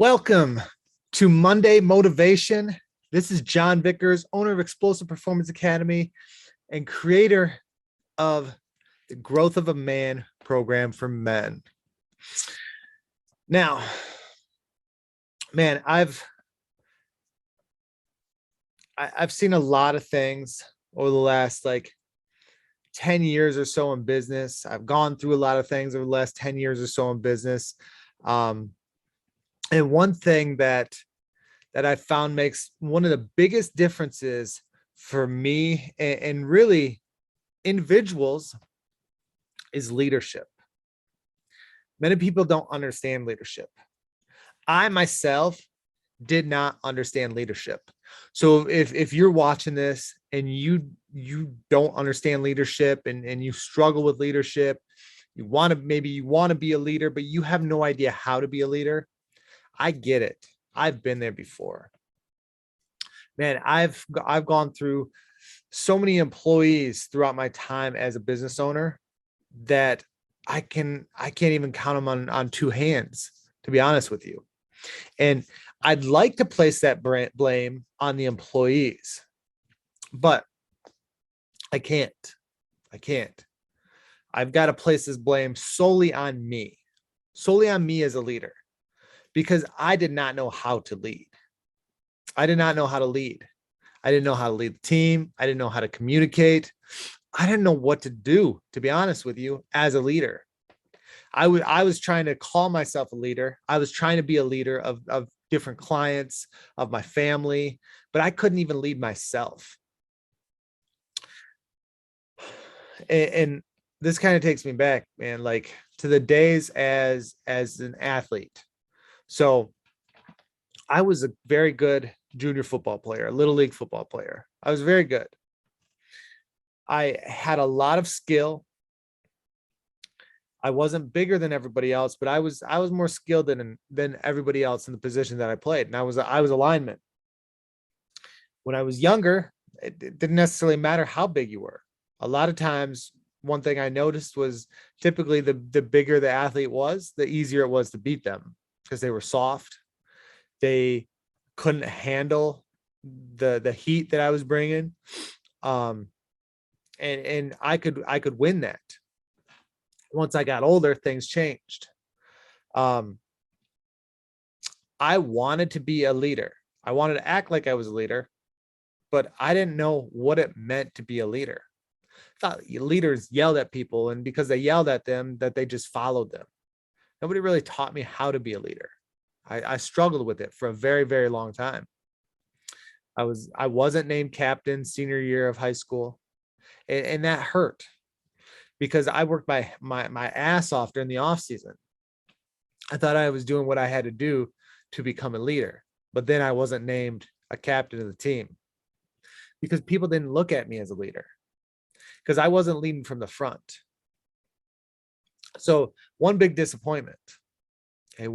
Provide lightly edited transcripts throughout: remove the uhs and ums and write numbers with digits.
Welcome to Monday Motivation. This is John Vickers, owner of Explosive Performance Academy and creator of the Growth of a Man program for men. Now, man, I've seen a lot of things over the last 10 years or so in business. I've gone through a lot of things over the last 10 years or so in business. And one thing that I found makes one of the biggest differences for me and really individuals is leadership. Many people don't understand leadership. I myself did not understand leadership. So if you're watching this and you don't understand leadership and you struggle with leadership, you want to be a leader, but you have no idea how to be a leader, I get it. I've been there before. Man, I've gone through so many employees throughout my time as a business owner that I can't even count them on two hands, to be honest with you. And I'd like to place that blame on the employees, but I can't. I've got to place this blame solely on me as a leader, because I did not know how to lead. I did not know how to lead. I didn't know how to lead the team. I didn't know how to communicate. I didn't know what to do, to be honest with you, as a leader. I was trying to call myself a leader. I was trying to be a leader of different clients, of my family, but I couldn't even lead myself. And this kind of takes me back, man, to the days as an athlete. So I was a very good junior football player, a little league football player. I was very good. I had a lot of skill. I wasn't bigger than everybody else, but I was more skilled than everybody else in the position that I played. And I was a lineman. When I was younger, it didn't necessarily matter how big you were. A lot of times, one thing I noticed was typically the bigger the athlete was, the easier it was to beat them because they were soft. They couldn't handle the heat that I was bringing. And I could win that. Once I got older, things changed. I wanted to be a leader. I wanted to act like I was a leader, but I didn't know what it meant to be a leader. I thought leaders yelled at people, and because they yelled at them, that they just followed them. Nobody really taught me how to be a leader. I struggled with it for a very, very long time. I wasn't named captain senior year of high school, and that hurt because I worked my ass off during the off season. I thought I was doing what I had to do to become a leader, but then I wasn't named a captain of the team because people didn't look at me as a leader because I wasn't leading from the front. So one big disappointment. And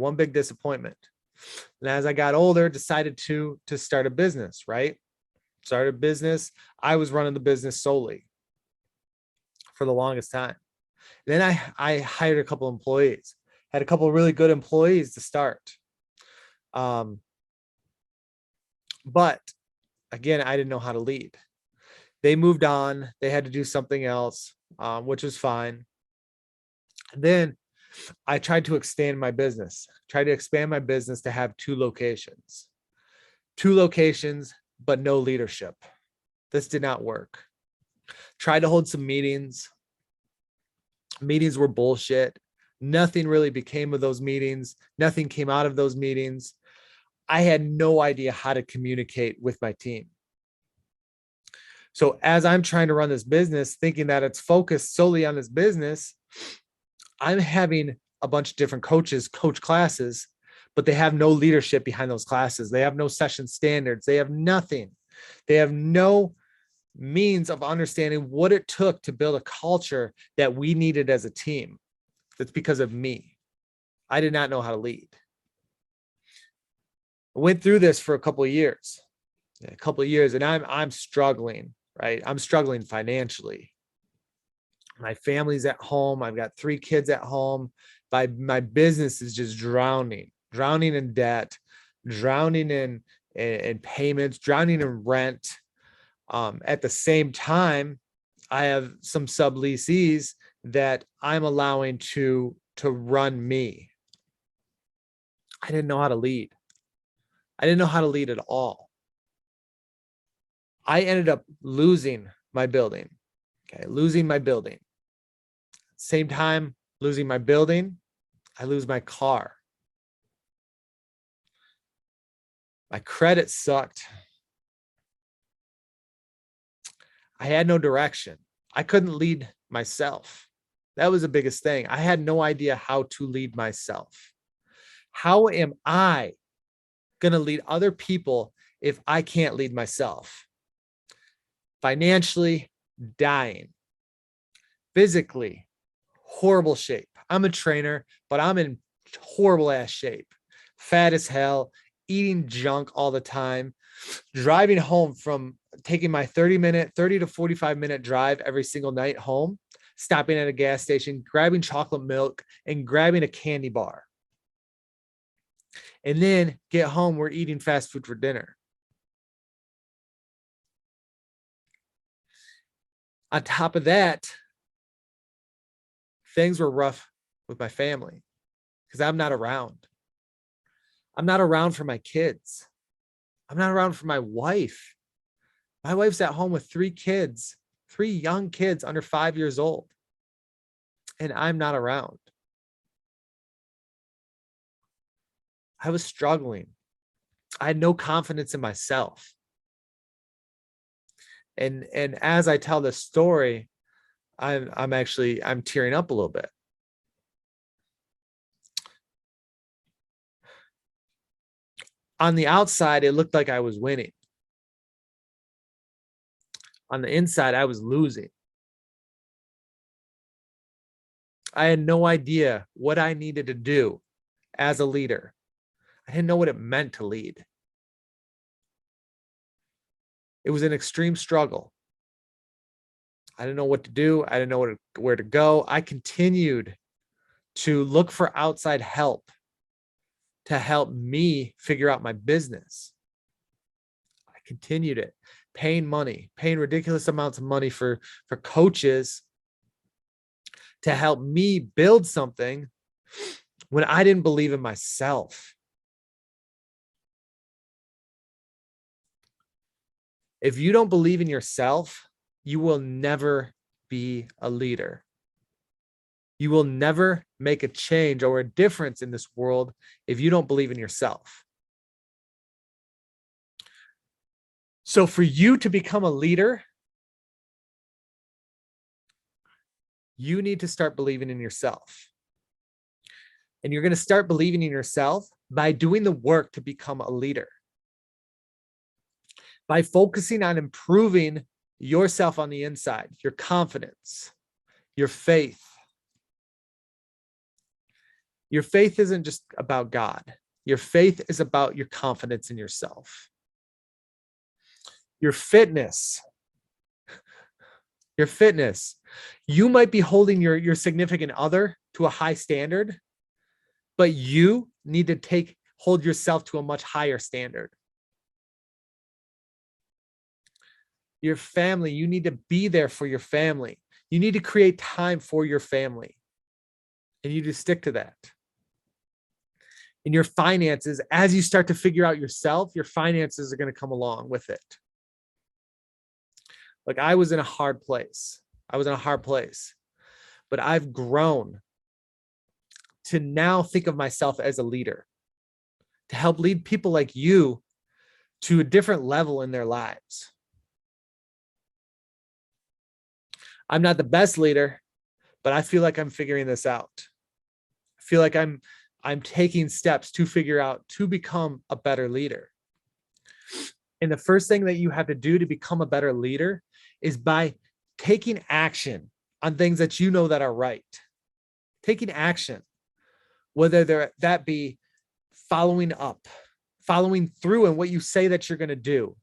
as I got older, decided to start a business, right? Started a business. I was running the business solely for the longest time. And then I hired a couple employees, had a couple of really good employees to start. But again, I didn't know how to lead. They moved on. They had to do something else, which was fine. And then I tried to expand my business, to have two locations, but no leadership. This did not work. Tried to hold some meetings. Meetings were bullshit. Nothing really became of those meetings. Nothing came out of those meetings. I had no idea how to communicate with my team. So as I'm trying to run this business, thinking that it's focused solely on this business, I'm having a bunch of different coaches coach classes, but they have no leadership behind those classes. They have no session standards. They have nothing. They have no means of understanding what it took to build a culture that we needed as a team. That's because of me. I did not know how to lead. I went through this for a couple of years, and I'm struggling, right? I'm struggling financially. My family's at home. I've got 3 kids at home. My business is just drowning drowning in debt, drowning in payments, drowning in rent. At the same time, I have some subleasees that I'm allowing to run me. I didn't know how to lead. I didn't know how to lead at all. I ended up losing my building. Okay, losing my building. Same time, losing my building, I lose my car. My credit sucked. I had no direction. I couldn't lead myself. That was the biggest thing. I had no idea how to lead myself. How am I going to lead other people if I can't lead myself? Financially, dying. Physically, horrible shape. I'm a trainer, but I'm in horrible ass shape. Fat as hell, eating junk all the time, driving home from taking my 30 to 45-minute drive every single night home, stopping at a gas station, grabbing chocolate milk and grabbing a candy bar. And then get home, we're eating fast food for dinner. On top of that, things were rough with my family because I'm not around. I'm not around for my kids. I'm not around for my wife. My wife's at home with 3 kids, 3 young kids under 5 years old, and I'm not around. I was struggling. I had no confidence in myself. And as I tell this story, I'm tearing up a little bit. On the outside, it looked like I was winning. On the inside, I was losing. I had no idea what I needed to do as a leader. I didn't know what it meant to lead. It was an extreme struggle. I didn't know what to do. I didn't know where to go. I continued to look for outside help to help me figure out my business. I continued it, paying ridiculous amounts of money for coaches to help me build something when I didn't believe in myself. If you don't believe in yourself, you will never be a leader. You will never make a change or a difference in this world if you don't believe in yourself. So for you to become a leader, you need to start believing in yourself. And you're going to start believing in yourself by doing the work to become a leader. By focusing on improving yourself on the inside, your confidence, your faith. Your faith isn't just about God. Your faith is about your confidence in yourself. Your fitness. Your fitness. You might be holding your significant other to a high standard, but you need to hold yourself to a much higher standard. Your family, you need to be there for your family. You need to create time for your family. And you just stick to that. In your finances, as you start to figure out yourself, your finances are going to come along with it. Like I was in a hard place. But I've grown to now think of myself as a leader, to help lead people like you to a different level in their lives. I'm not the best leader, but I feel like I'm figuring this out. I feel like I'm taking steps to figure out to become a better leader. And the first thing that you have to do to become a better leader is by taking action on things that you know that are right. Taking action, whether that be following through in what you say that you're going to do,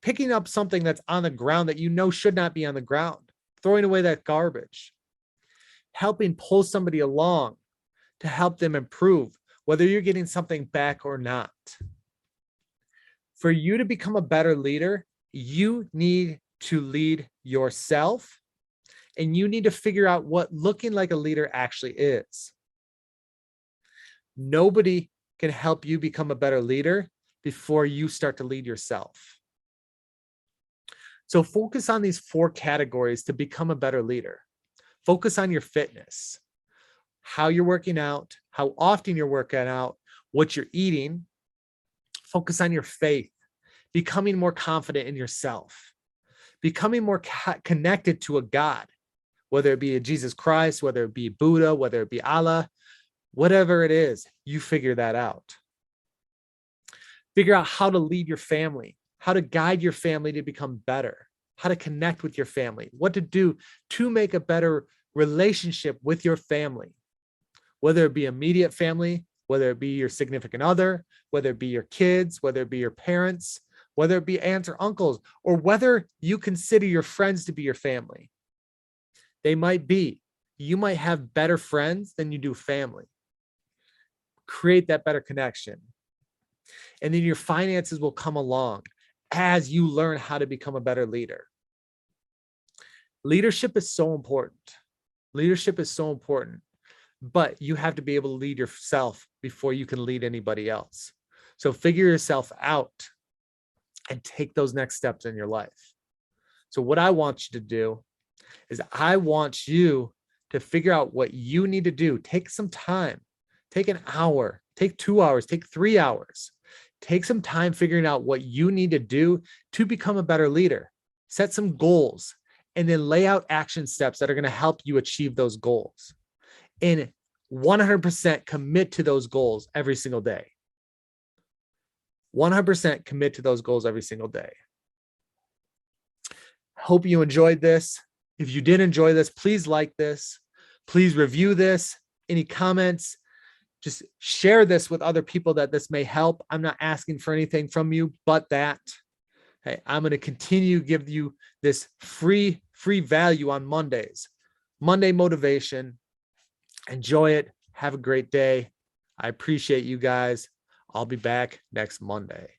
picking up something that's on the ground that you know should not be on the ground, throwing away that garbage, helping pull somebody along to help them improve, whether you're getting something back or not. For you to become a better leader, you need to lead yourself, and you need to figure out what looking like a leader actually is. Nobody can help you become a better leader before you start to lead yourself. So focus on these 4 categories to become a better leader. Focus on your fitness, how you're working out, how often you're working out, what you're eating. Focus on your faith, becoming more confident in yourself, becoming more connected to a God, whether it be a Jesus Christ, whether it be Buddha, whether it be Allah, whatever it is, you figure that out. Figure out how to lead your family, how to guide your family to become better, how to connect with your family, what to do to make a better relationship with your family, whether it be immediate family, whether it be your significant other, whether it be your kids, whether it be your parents, whether it be aunts or uncles, or whether you consider your friends to be your family. They might be. You might have better friends than you do family. Create that better connection. And then your finances will come along as you learn how to become a better leader. Leadership is so important. Leadership is so important, but you have to be able to lead yourself before you can lead anybody else. So figure yourself out and take those next steps in your life. So what I want you to do is I want you to figure out what you need to do. Take some time, take an hour, take 2 hours, take 3 hours. Take some time figuring out what you need to do to become a better leader. Set some goals and then lay out action steps that are going to help you achieve those goals. And 100% commit to those goals every single day. 100% commit to those goals every single day. Hope you enjoyed this. If you did enjoy this, please like this. Please review this. Any comments? Just share this with other people that this may help. I'm not asking for anything from you but that. Hey, I'm going to continue to give you this free value on Mondays. Monday motivation. Enjoy it. Have a great day. I appreciate you guys. I'll be back next Monday.